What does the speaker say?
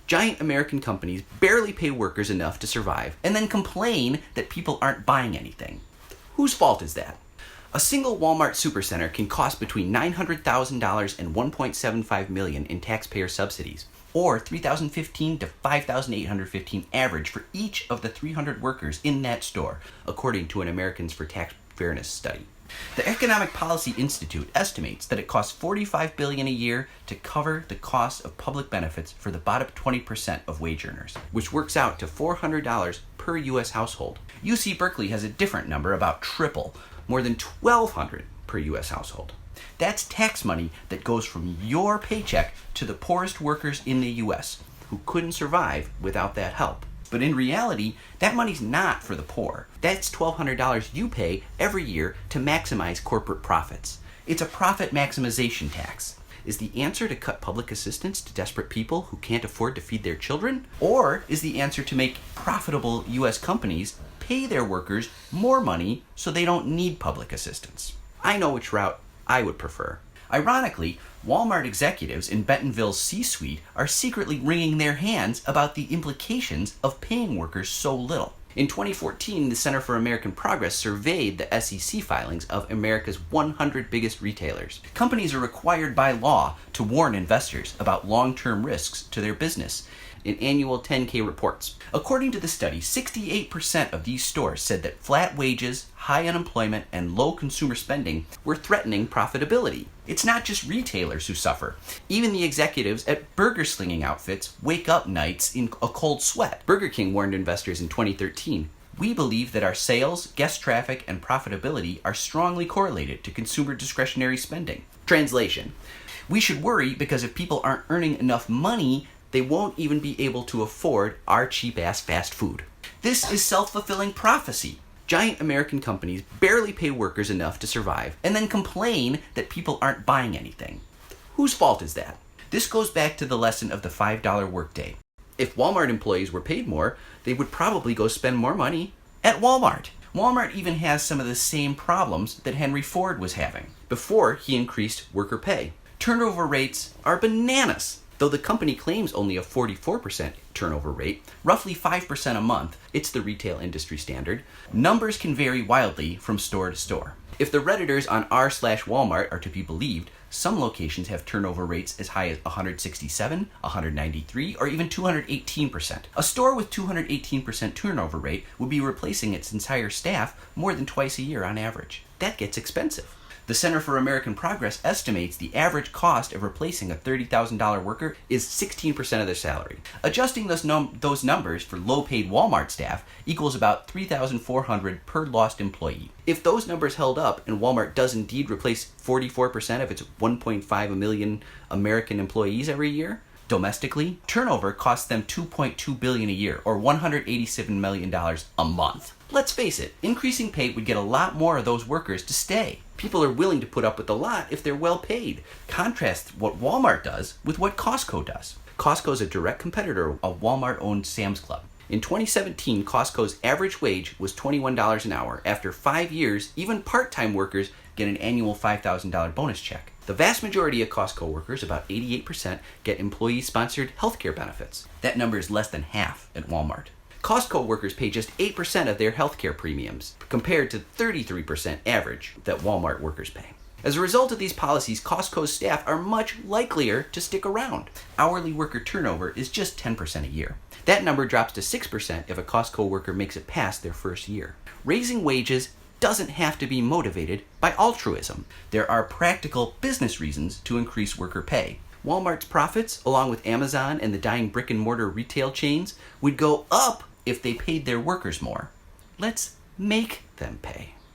Giant American companies barely pay workers enough to survive and then complain that people aren't buying anything. Whose fault is that? A single Walmart supercenter can cost between $900,000 and $1.75 million in taxpayer subsidies, or $3,015 to $5,815 average for each of the 300 workers in that store, according to an Americans for Tax Fairness study. The Economic Policy Institute estimates that it costs $45 billion a year to cover the cost of public benefits for the bottom 20% of wage earners, which works out to $400 per U.S. household. UC Berkeley has a different number, about triple, more than $1,200 per U.S. household. That's tax money that goes from your paycheck to the poorest workers in the U.S. who couldn't survive without that help. But in reality, that money's not for the poor. That's $1,200 you pay every year to maximize corporate profits. It's a profit maximization tax. Is the answer to cut public assistance to desperate people who can't afford to feed their children? Or is the answer to make profitable U.S. companies pay their workers more money so they don't need public assistance? I know which route I would prefer. Ironically, Walmart executives in Bentonville's C-suite are secretly wringing their hands about the implications of paying workers so little. In 2014, the Center for American Progress surveyed the SEC filings of America's 100 biggest retailers. Companies are required by law to warn investors about long-term risks to their business in annual 10-K reports. According to the study, 68% of these stores said that flat wages, high unemployment, and low consumer spending were threatening profitability. It's not just retailers who suffer. Even the executives at burger slinging outfits wake up nights in a cold sweat. Burger King warned investors in 2013, "We believe that our sales, guest traffic, and profitability are strongly correlated to consumer discretionary spending." Translation: we should worry because if people aren't earning enough money, they won't even be able to afford our cheap-ass fast food. This is self-fulfilling prophecy. Giant American companies barely pay workers enough to survive and then complain that people aren't buying anything. Whose fault is that? This goes back to the lesson of the $5 workday. If Walmart employees were paid more, they would probably go spend more money at Walmart. Walmart even has some of the same problems that Henry Ford was having before he increased worker pay. Turnover rates are bananas. Though the company claims only a 44% turnover rate, roughly 5% a month, it's the retail industry standard, numbers can vary wildly from store to store. If the Redditors on r/Walmart are to be believed, some locations have turnover rates as high as 167, 193, or even 218%. A store with 218% turnover rate would be replacing its entire staff more than twice a year on average. That gets expensive. The Center for American Progress estimates the average cost of replacing a $30,000 worker is 16% of their salary. Adjusting those numbers for low-paid Walmart staff equals about $3,400 per lost employee. If those numbers held up and Walmart does indeed replace 44% of its 1.5 million American employees every year, domestically, turnover costs them $2.2 billion a year, or $187 million a month. Let's face it, increasing pay would get a lot more of those workers to stay. People are willing to put up with a lot if they're well paid. Contrast what Walmart does with what Costco does. Costco is a direct competitor of Walmart-owned Sam's Club. In 2017, Costco's average wage was $21 an hour. After 5 years, even part-time workers get an annual $5,000 bonus check. The vast majority of Costco workers, about 88%, get employee-sponsored healthcare benefits. That number is less than half at Walmart. Costco workers pay just 8% of their healthcare premiums, compared to 33% average that Walmart workers pay. As a result of these policies, Costco's staff are much likelier to stick around. Hourly worker turnover is just 10% a year. That number drops to 6% if a Costco worker makes it past their first year. Raising wages doesn't have to be motivated by altruism. There are practical business reasons to increase worker pay. Walmart's profits, along with Amazon and the dying brick-and-mortar retail chains, would go up if they paid their workers more. Let's make them pay.